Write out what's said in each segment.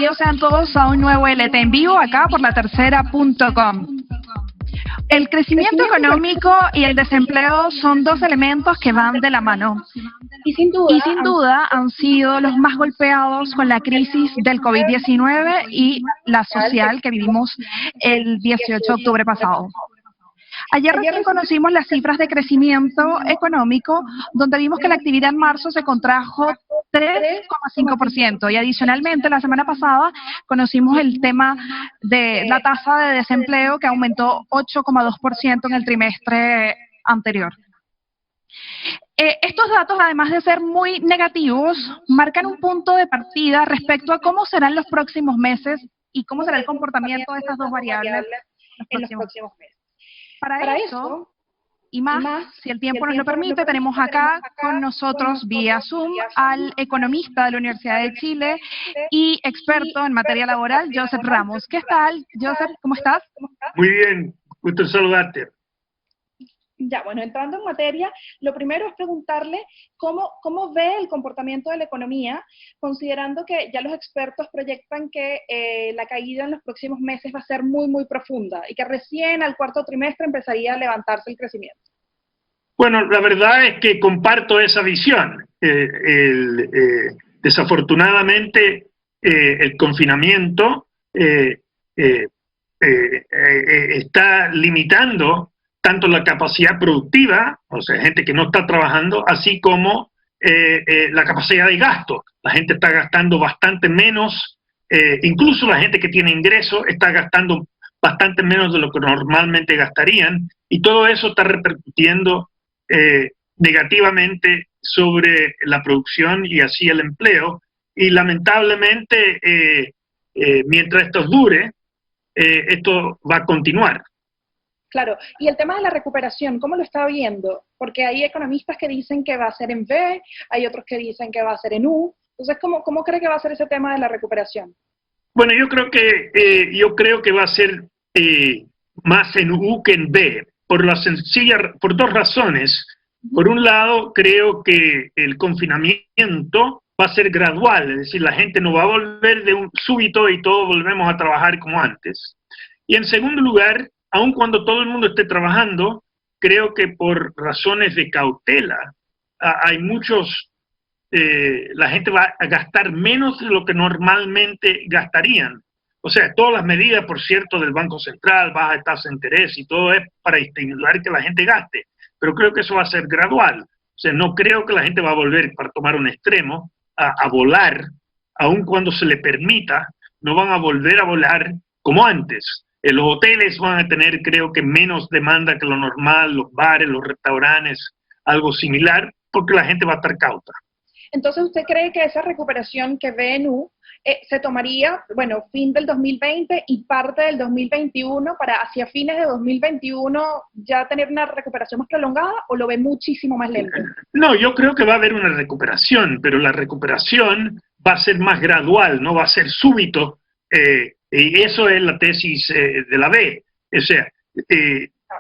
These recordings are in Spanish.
bienvenidos sean todos a un nuevo LT en vivo acá por latercera.com. El crecimiento económico y el desempleo son dos elementos que van de la mano. Y sin duda han sido los más golpeados con la crisis del COVID-19 y la social que vivimos el 18 de octubre pasado. Ayer recién conocimos las cifras de crecimiento económico, donde vimos que la actividad en marzo se contrajo 3,5% y adicionalmente la semana pasada conocimos el tema de la tasa de desempleo que aumentó 8,2% en el trimestre anterior. Estos datos, además de ser muy negativos, marcan un punto de partida respecto a cómo serán los próximos meses y cómo será el comportamiento de estas dos variables en los próximos meses. Para eso, y más, si el tiempo nos lo permite, tenemos acá con nosotros vía Zoom al economista de la Universidad de Chile y experto en materia laboral, Joseph Ramos. ¿Qué tal, Joseph? ¿Cómo estás? Muy bien, gusto saludarte. Ya, bueno, entrando en materia, lo primero es preguntarle cómo ve el comportamiento de la economía, considerando que ya los expertos proyectan que la caída en los próximos meses va a ser muy, muy profunda y que recién al cuarto trimestre empezaría a levantarse el crecimiento. Bueno, la verdad es que comparto esa visión. Desafortunadamente, el confinamiento está limitando tanto la capacidad productiva, o sea, gente que no está trabajando, así como la capacidad de gasto. La gente está gastando bastante menos, incluso la gente que tiene ingresos está gastando bastante menos de lo que normalmente gastarían, y todo eso está repercutiendo negativamente sobre la producción y así el empleo, y lamentablemente, mientras esto dure, esto va a continuar. Claro, y el tema de la recuperación, ¿cómo lo está viendo? Porque hay economistas que dicen que va a ser en V, hay otros que dicen que va a ser en U. Entonces, ¿cómo cree que va a ser ese tema de la recuperación? Bueno, yo creo que va a ser más en U que en V, por dos razones. Por un lado, creo que el confinamiento va a ser gradual, es decir, la gente no va a volver de un súbito y todos volvemos a trabajar como antes. Y en segundo lugar, aun cuando todo el mundo esté trabajando, creo que por razones de cautela, hay la gente va a gastar menos de lo que normalmente gastarían. O sea, todas las medidas, por cierto, del Banco Central, baja de tasa de interés y todo es para estimular que la gente gaste. Pero creo que eso va a ser gradual. O sea, no creo que la gente va a volver, para tomar un extremo, a volar, aun cuando se le permita, no van a volver a volar como antes. Los hoteles van a tener, creo que, menos demanda que lo normal, los bares, los restaurantes, algo similar, porque la gente va a estar cauta. Entonces, ¿usted cree que esa recuperación que ve en U se tomaría, bueno, fin del 2020 y parte del 2021 para hacia fines de 2021 ya tener una recuperación más prolongada, o lo ve muchísimo más lento? No, yo creo que va a haber una recuperación, pero la recuperación va a ser más gradual, no va a ser súbito. Y eso es la tesis de la B. O sea,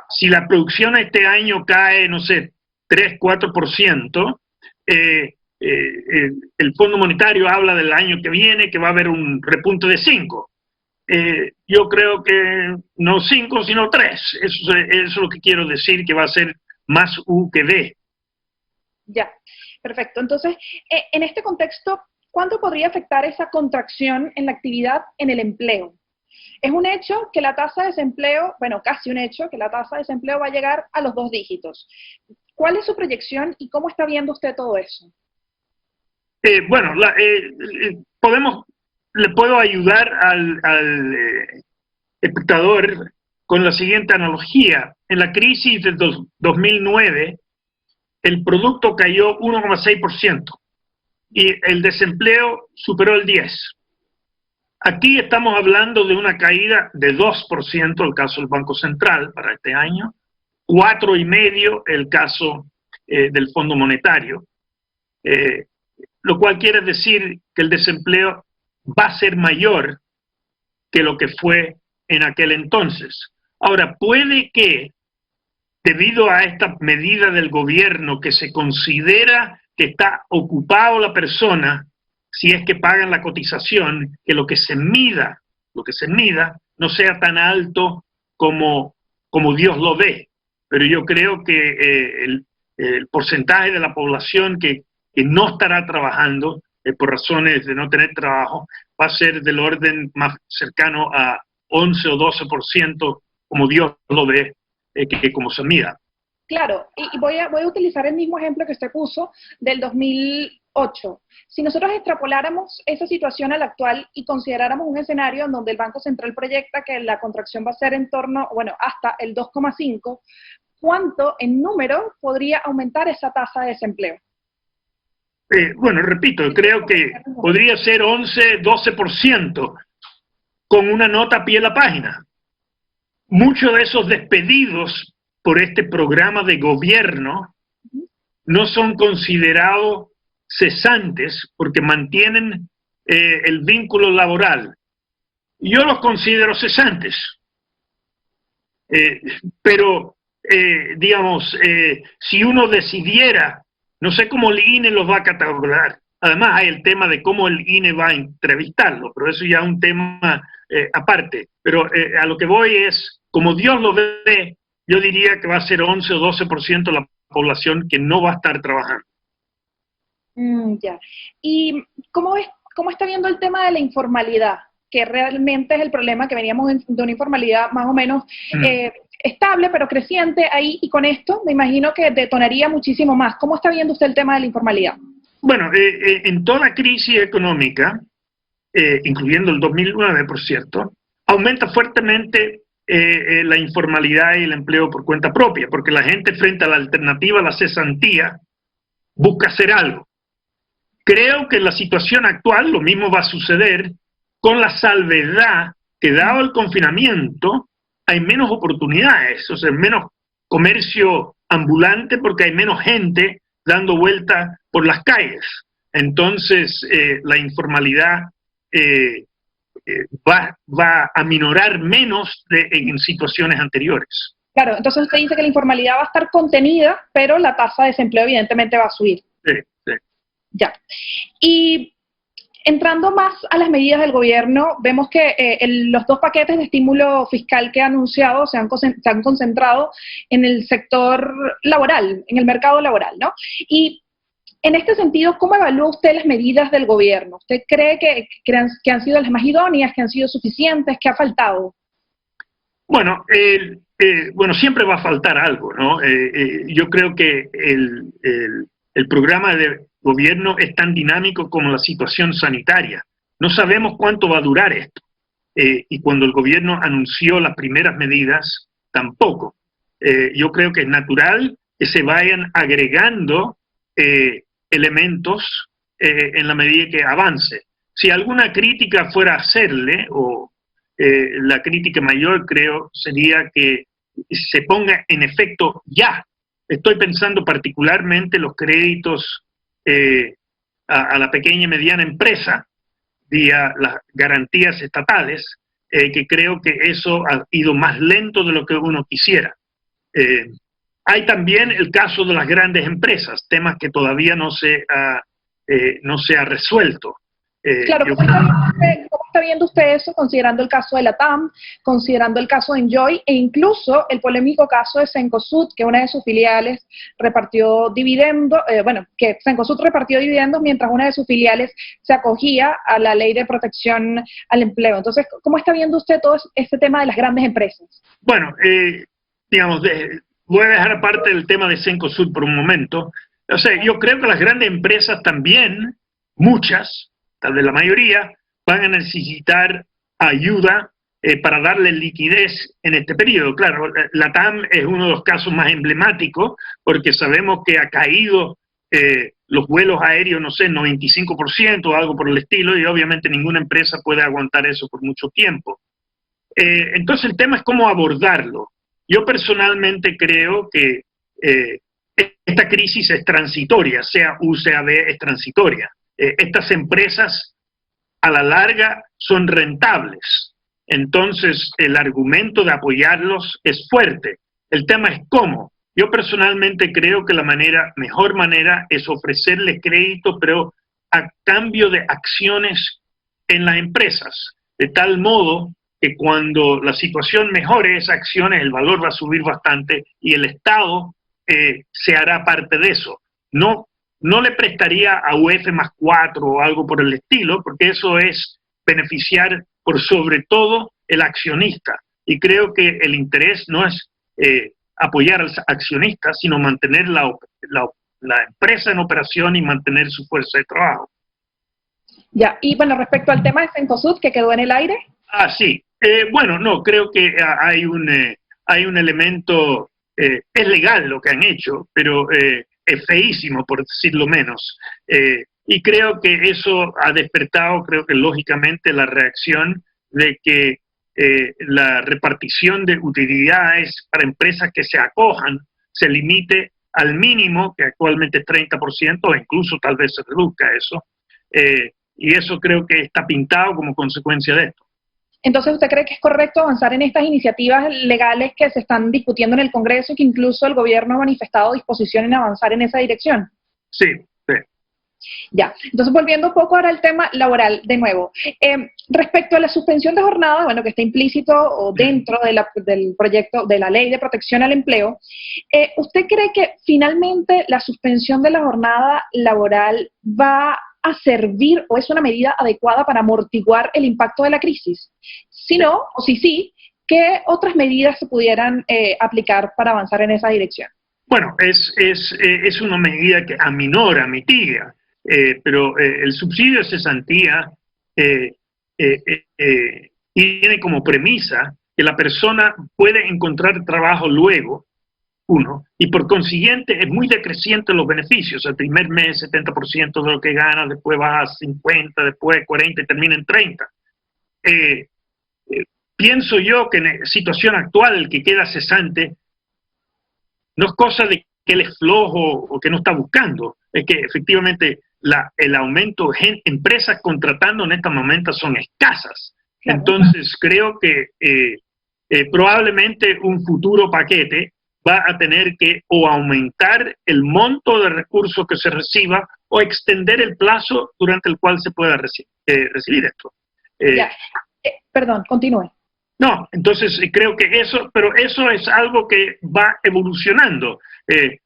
si la producción este año cae, no sé, 3-4%, el Fondo Monetario habla del año que viene que va a haber un repunte de 5%. Yo creo que no 5, sino 3. Eso es lo que quiero decir, que va a ser más U que V. Ya, perfecto. Entonces, en este contexto, ¿cuánto podría afectar esa contracción en la actividad en el empleo? Es un hecho que la tasa de desempleo, bueno, casi un hecho, que la tasa de desempleo va a llegar a los 2 dígitos. ¿Cuál es su proyección y cómo está viendo usted todo eso? Bueno, le puedo ayudar al espectador con la siguiente analogía. En la crisis del 2009, el producto cayó 1,6% y el desempleo superó el 10%. Aquí estamos hablando de una caída de 2%, el caso del Banco Central para este año, 4,5% el caso del Fondo Monetario, lo cual quiere decir que el desempleo va a ser mayor que lo que fue en aquel entonces. Ahora, puede que, debido a esta medida del gobierno que se considera que está ocupado la persona, si es que pagan la cotización, que lo que se mida no sea tan alto como Dios lo ve. Pero yo creo que el porcentaje de la población que no estará trabajando por razones de no tener trabajo va a ser del orden más cercano a 11 o 12% como Dios lo ve, que como se mida. Claro, y voy a utilizar el mismo ejemplo que usted puso del 2008. Si nosotros extrapoláramos esa situación a la actual y consideráramos un escenario en donde el Banco Central proyecta que la contracción va a ser en torno, bueno, hasta el 2,5, ¿cuánto en número podría aumentar esa tasa de desempleo? Bueno, repito, creo que podría ser 11, 12% con una nota a pie de la página. Muchos de esos despedidos por este programa de gobierno no son considerados cesantes porque mantienen el vínculo laboral. Yo los considero cesantes. Pero, digamos, si uno decidiera, no sé cómo el INE los va a catalogar. Además hay el tema de cómo el INE va a entrevistarlo, pero eso ya es un tema aparte. Pero a lo que voy es, como Dios lo ve, yo diría que va a ser 11 o 12% de la población que no va a estar trabajando. Ya. ¿Y cómo está viendo el tema de la informalidad? Que realmente es el problema, que veníamos de una informalidad más o menos estable, pero creciente ahí, y con esto me imagino que detonaría muchísimo más. ¿Cómo está viendo usted el tema de la informalidad? Bueno, en toda la crisis económica, incluyendo el 2009, por cierto, aumenta fuertemente la informalidad y el empleo por cuenta propia, porque la gente frente a la alternativa a la cesantía busca hacer algo. Creo que en la situación actual lo mismo va a suceder, con la salvedad que dado el confinamiento hay menos oportunidades, o sea, menos comercio ambulante porque hay menos gente dando vuelta por las calles. Entonces la informalidad va a minorar menos en situaciones anteriores. Claro, entonces usted dice que la informalidad va a estar contenida, pero la tasa de desempleo evidentemente va a subir. Sí, sí. Ya. Y entrando más a las medidas del gobierno, vemos que los dos paquetes de estímulo fiscal que ha anunciado se han concentrado en el sector laboral, en el mercado laboral, ¿no? Y en este sentido, ¿cómo evalúa usted las medidas del gobierno? ¿Usted cree que han sido las más idóneas, que han sido suficientes, que ha faltado? Bueno, bueno, siempre va a faltar algo, ¿no? Yo creo que el programa de gobierno es tan dinámico como la situación sanitaria. No sabemos cuánto va a durar esto. Y cuando el gobierno anunció las primeras medidas, tampoco. Yo creo que es natural que se vayan agregando elementos en la medida que avance. Si alguna crítica fuera a hacerle, o la crítica mayor creo sería que se ponga en efecto ya. Estoy pensando particularmente los créditos a la pequeña y mediana empresa vía las garantías estatales, que creo que eso ha ido más lento de lo que uno quisiera. Hay también el caso de las grandes empresas, temas que todavía no se ha resuelto. Claro, ¿cómo está viendo usted eso, considerando el caso de la TAM, considerando el caso de Enjoy, e incluso el polémico caso de Cencosud, que una de sus filiales repartió dividendos, que Cencosud repartió dividendos mientras una de sus filiales se acogía a la ley de protección al empleo? Entonces, ¿cómo está viendo usted todo este tema de las grandes empresas? Bueno, digamos, voy a dejar aparte el tema de Cencosud por un momento. O sea, yo creo que las grandes empresas también, muchas, tal vez la mayoría, van a necesitar ayuda para darle liquidez en este periodo. Claro, la TAM es uno de los casos más emblemáticos porque sabemos que ha caído los vuelos aéreos, no sé, 95% o algo por el estilo, y obviamente ninguna empresa puede aguantar eso por mucho tiempo. Entonces el tema es cómo abordarlo. Yo personalmente creo que esta crisis es transitoria, sea U, sea B, es transitoria. Estas empresas a la larga son rentables, entonces el argumento de apoyarlos es fuerte. El tema es cómo. Yo personalmente creo que la mejor manera es ofrecerles crédito, pero a cambio de acciones en las empresas, de tal modo que cuando la situación mejore esas acciones, el valor va a subir bastante y el Estado se hará parte de eso. No le prestaría a UF más 4 o algo por el estilo, porque eso es beneficiar por sobre todo el accionista. Y creo que el interés no es apoyar al accionista, sino mantener la empresa en operación y mantener su fuerza de trabajo. Ya, y bueno, respecto al tema de Cencosud, que quedó en el aire. Ah, sí. Bueno, no, creo que hay un elemento, es legal lo que han hecho, pero es feísimo, por decirlo menos. Y creo que eso ha despertado, creo que lógicamente, la reacción de que la repartición de utilidades para empresas que se acojan se limite al mínimo, que actualmente es 30%, o incluso tal vez se reduzca eso. Y eso creo que está pintado como consecuencia de esto. Entonces, ¿usted cree que es correcto avanzar en estas iniciativas legales que se están discutiendo en el Congreso y que incluso el gobierno ha manifestado disposición en avanzar en esa dirección? Sí, sí. Ya, entonces volviendo un poco ahora al tema laboral de nuevo. Respecto a la suspensión de jornada, bueno, que está implícito o dentro del proyecto de la Ley de Protección al Empleo, ¿usted cree que finalmente la suspensión de la jornada laboral va a servir o es una medida adecuada para amortiguar el impacto de la crisis? Si no, o si sí, ¿qué otras medidas se pudieran aplicar para avanzar en esa dirección? Bueno, es una medida que aminora, mitiga, pero el subsidio de cesantía tiene como premisa que la persona puede encontrar trabajo luego, y por consiguiente es muy decreciente los beneficios. El primer mes 70% de lo que gana, después baja a 50, después 40 y termina en 30. Pienso yo que en la situación actual el que queda cesante no es cosa de que él es flojo o que no está buscando, es que efectivamente el aumento de empresas contratando en estos momentos son escasas. Claro. Entonces creo que probablemente un futuro paquete va a tener que o aumentar el monto de recursos que se reciba o extender el plazo durante el cual se pueda recibir esto. Perdón, continúe. No, entonces creo que pero eso es algo que va evolucionando.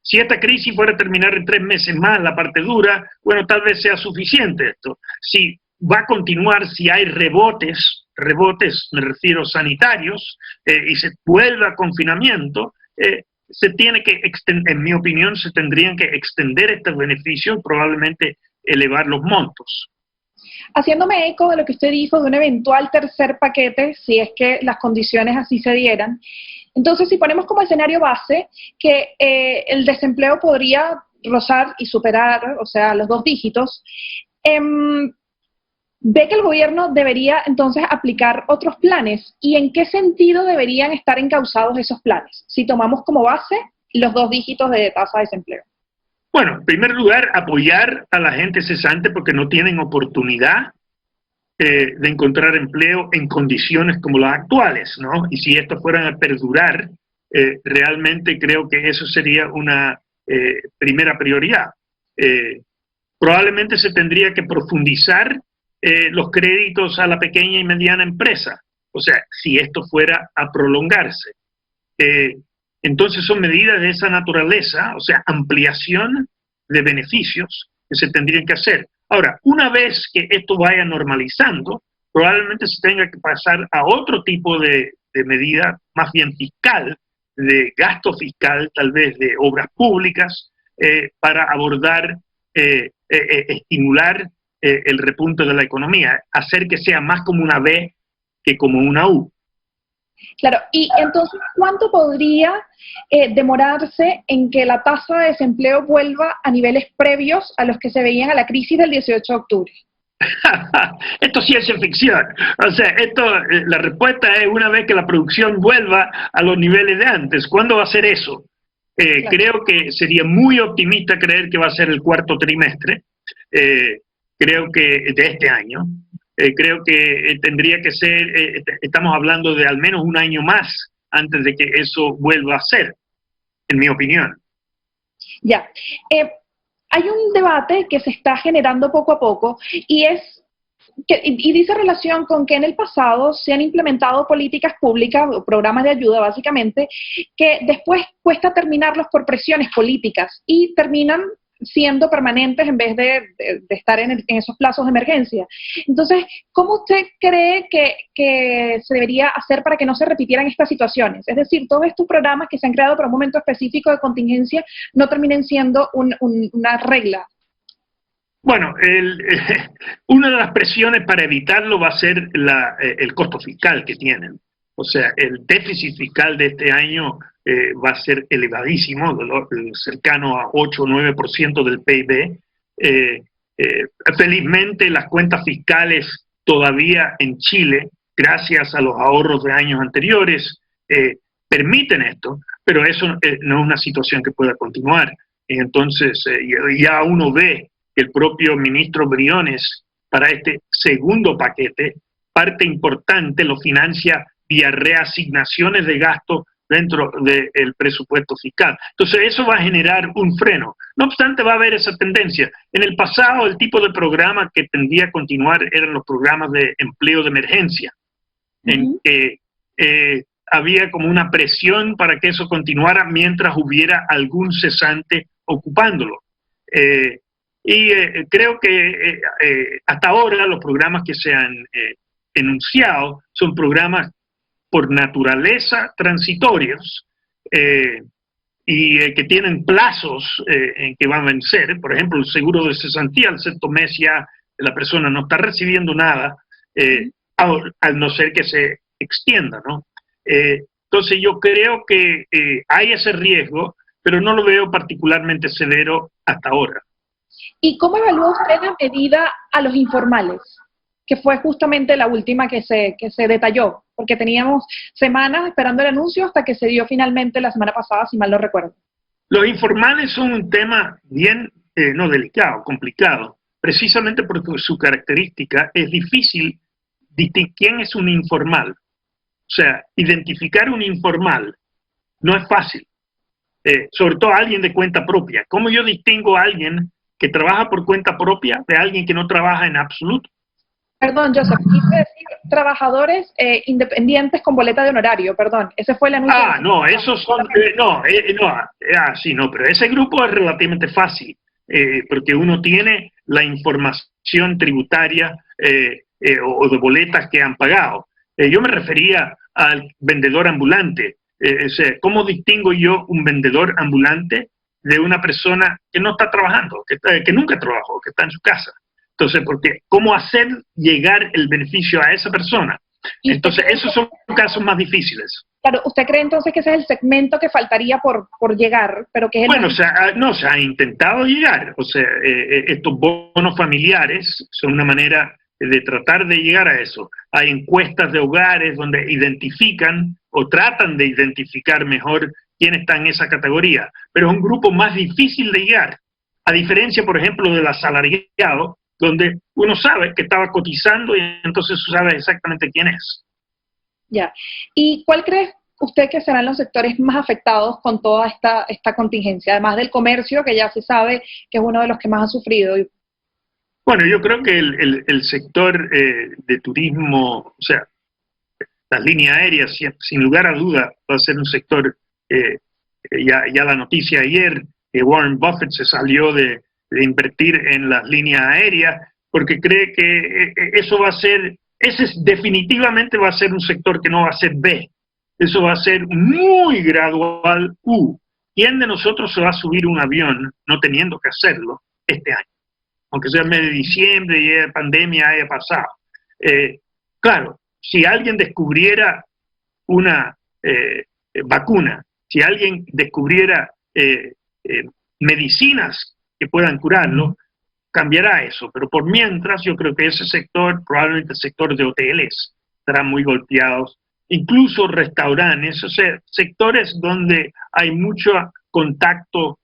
Si esta crisis fuera a terminar en 3 meses más, la parte dura, bueno, tal vez sea suficiente esto. Si va a continuar, si hay rebotes, me refiero sanitarios, y se vuelve a confinamiento, se tiene que extender, en mi opinión, se tendrían que extender estos beneficios, probablemente elevar los montos. Haciéndome eco de lo que usted dijo de un eventual tercer paquete, si es que las condiciones así se dieran, entonces si ponemos como escenario base que el desempleo podría rozar y superar, o sea, los 2 dígitos, ¿ve que el gobierno debería entonces aplicar otros planes? ¿Y en qué sentido deberían estar encauzados esos planes? Si tomamos como base los 2 dígitos de tasa de desempleo. Bueno, en primer lugar, apoyar a la gente cesante porque no tienen oportunidad de encontrar empleo en condiciones como las actuales, ¿no? Y si estos fueran a perdurar, realmente creo que eso sería una primera prioridad. Probablemente se tendría que profundizar los créditos a la pequeña y mediana empresa, o sea, si esto fuera a prolongarse. Entonces son medidas de esa naturaleza, o sea, ampliación de beneficios que se tendrían que hacer. Ahora, una vez que esto vaya normalizando, probablemente se tenga que pasar a otro tipo de medida, más bien fiscal, de gasto fiscal, tal vez de obras públicas, para abordar, estimular el repunte de la economía, hacer que sea más como una V que como una U. Claro, y entonces, ¿cuánto podría demorarse en que la tasa de desempleo vuelva a niveles previos a los que se veían a la crisis del 18 de octubre? Esto es ciencia ficción. O sea, la respuesta es una vez que la producción vuelva a los niveles de antes. ¿Cuándo va a ser eso? Claro. Creo que sería muy optimista creer que va a ser el 4º trimestre, creo que de este año. Creo que tendría que ser, estamos hablando de al menos un año más antes de que eso vuelva a ser, en mi opinión. Ya. hay un debate que se está generando poco a poco y dice relación con que en el pasado se han implementado políticas públicas o programas de ayuda, básicamente, que después cuesta terminarlos por presiones políticas y terminan siendo permanentes en vez de estar en esos plazos de emergencia. Entonces, ¿cómo usted cree que se debería hacer para que no se repitieran estas situaciones? Es decir, todos estos programas que se han creado para un momento específico de contingencia no terminen siendo una regla. Bueno, una de las presiones para evitarlo va a ser el costo fiscal que tienen. O sea, el déficit fiscal de este año va a ser elevadísimo, cercano a 8 o 9% del PIB. Felizmente, las cuentas fiscales todavía en Chile, gracias a los ahorros de años anteriores, permiten esto, pero eso no es una situación que pueda continuar. Entonces, ya uno ve que el propio ministro Briones, para este segundo paquete, parte importante lo financia vía reasignaciones de gasto dentro del presupuesto fiscal. Entonces eso va a generar un freno. No obstante, va a haber esa tendencia. En el pasado, el tipo de programa que tendía a continuar eran los programas de empleo de emergencia, en que había como una presión para que eso continuara mientras hubiera algún cesante ocupándolo. Creo que hasta ahora los programas que se han enunciado son programas por naturaleza transitorios y que tienen plazos en que van a vencer. Por ejemplo, el seguro de cesantía, al sexto mes ya la persona no está recibiendo nada, al no ser que se extienda, ¿no? Entonces yo creo que hay ese riesgo, pero no lo veo particularmente severo hasta ahora. ¿Y cómo evalúa usted la medida a los informales? Que fue justamente la última que se detalló, porque teníamos semanas esperando el anuncio hasta que se dio finalmente la semana pasada, si mal no recuerdo. Los informales son un tema bien, delicado, complicado, precisamente porque su característica es difícil distinguir quién es un informal. O sea, identificar un informal no es fácil, sobre todo a alguien de cuenta propia. ¿Cómo yo distingo a alguien que trabaja por cuenta propia de alguien que no trabaja en absoluto? Perdón, Joseph, quise decir trabajadores independientes con boleta de honorario, perdón. Ese fue el anuncio. No, esos son, pero ese grupo es relativamente fácil, porque uno tiene la información tributaria o de boletas que han pagado. Yo me refería al vendedor ambulante. O sea, ¿cómo distingo yo un vendedor ambulante de una persona que no está trabajando, que nunca trabajó, que está en su casa? Entonces, porque ¿cómo hacer llegar el beneficio a esa persona? Entonces, esos son casos más difíciles. Claro, ¿usted cree entonces que ese es el segmento que faltaría por llegar? Pero que es se ha intentado llegar. O sea, estos bonos familiares son una manera de tratar de llegar a eso. Hay encuestas de hogares donde identifican o tratan de identificar mejor quién está en esa categoría, pero es un grupo más difícil de llegar, a diferencia, por ejemplo, del asalariado, donde uno sabe que estaba cotizando y entonces sabe exactamente quién es. Ya. ¿Y cuál cree usted que serán los sectores más afectados con toda esta contingencia, además del comercio, que ya se sabe que es uno de los que más ha sufrido? Bueno, yo creo que el sector de turismo, o sea, las líneas aéreas, sin lugar a duda, va a ser un sector, ya la noticia ayer, que Warren Buffett se salió de invertir en las líneas aéreas, porque cree que eso va a ser, definitivamente va a ser un sector que no va a ser B, eso va a ser muy gradual U. ¿Quién de nosotros se va a subir un avión no teniendo que hacerlo este año? Aunque sea el mes de diciembre y la pandemia haya pasado. Claro, si alguien descubriera una vacuna, si alguien descubriera medicinas que puedan curarlo, cambiará eso. Pero por mientras, yo creo que ese sector, probablemente el sector de hoteles, estarán muy golpeados. Incluso restaurantes, o sea, sectores donde hay mucho contacto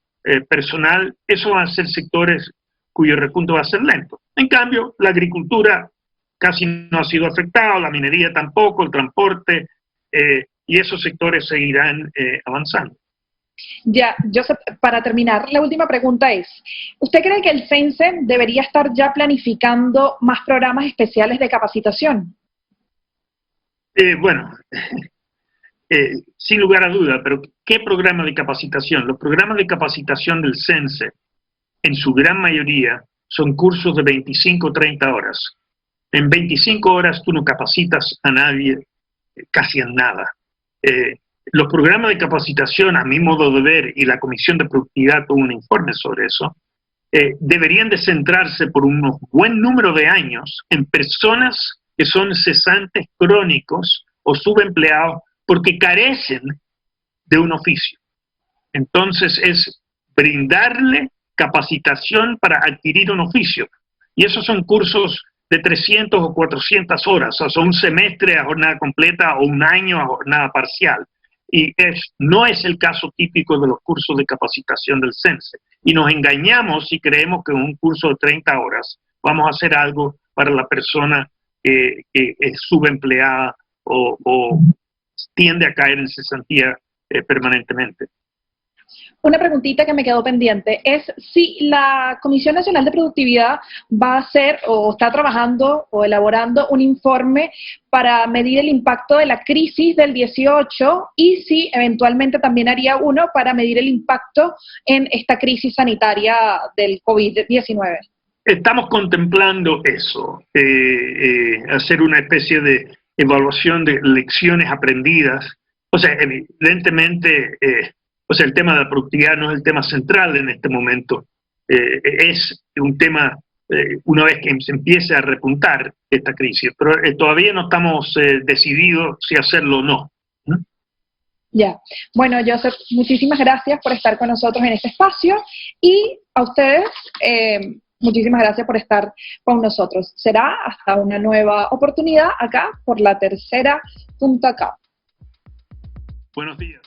personal, esos van a ser sectores cuyo repunte va a ser lento. En cambio, la agricultura casi no ha sido afectada, la minería tampoco, el transporte, y esos sectores seguirán avanzando. Ya, Joseph, para terminar, la última pregunta es, ¿usted cree que el CENSE debería estar ya planificando más programas especiales de capacitación? Bueno, sin lugar a duda, pero ¿qué programa de capacitación? Los programas de capacitación del CENSE, en su gran mayoría, son cursos de 25 o 30 horas. En 25 horas tú no capacitas a nadie casi en nada. Los programas de capacitación, a mi modo de ver, y la Comisión de Productividad tuvo un informe sobre eso, deberían de centrarse por un buen número de años en personas que son cesantes crónicos o subempleados porque carecen de un oficio. Entonces es brindarle capacitación para adquirir un oficio. Y esos son cursos de 300 o 400 horas, o sea, un semestre a jornada completa o un año a jornada parcial. Y no es el caso típico de los cursos de capacitación del CENSE. Y nos engañamos si creemos que en un curso de 30 horas vamos a hacer algo para la persona que es subempleada o tiende a caer en cesantía permanentemente. Una preguntita que me quedó pendiente es si la Comisión Nacional de Productividad va a hacer o está trabajando o elaborando un informe para medir el impacto de la crisis del 18 y si eventualmente también haría uno para medir el impacto en esta crisis sanitaria del COVID-19. Estamos contemplando eso, hacer una especie de evaluación de lecciones aprendidas. O sea, evidentemente, o sea, el tema de la productividad no es el tema central en este momento. Es un tema, una vez que se empiece a repuntar esta crisis, pero todavía no estamos decididos si hacerlo o no. Ya. Bueno, Joseph, muchísimas gracias por estar con nosotros en este espacio y a ustedes, muchísimas gracias por estar con nosotros. Será hasta una nueva oportunidad acá por la tercera.com. Buenos días.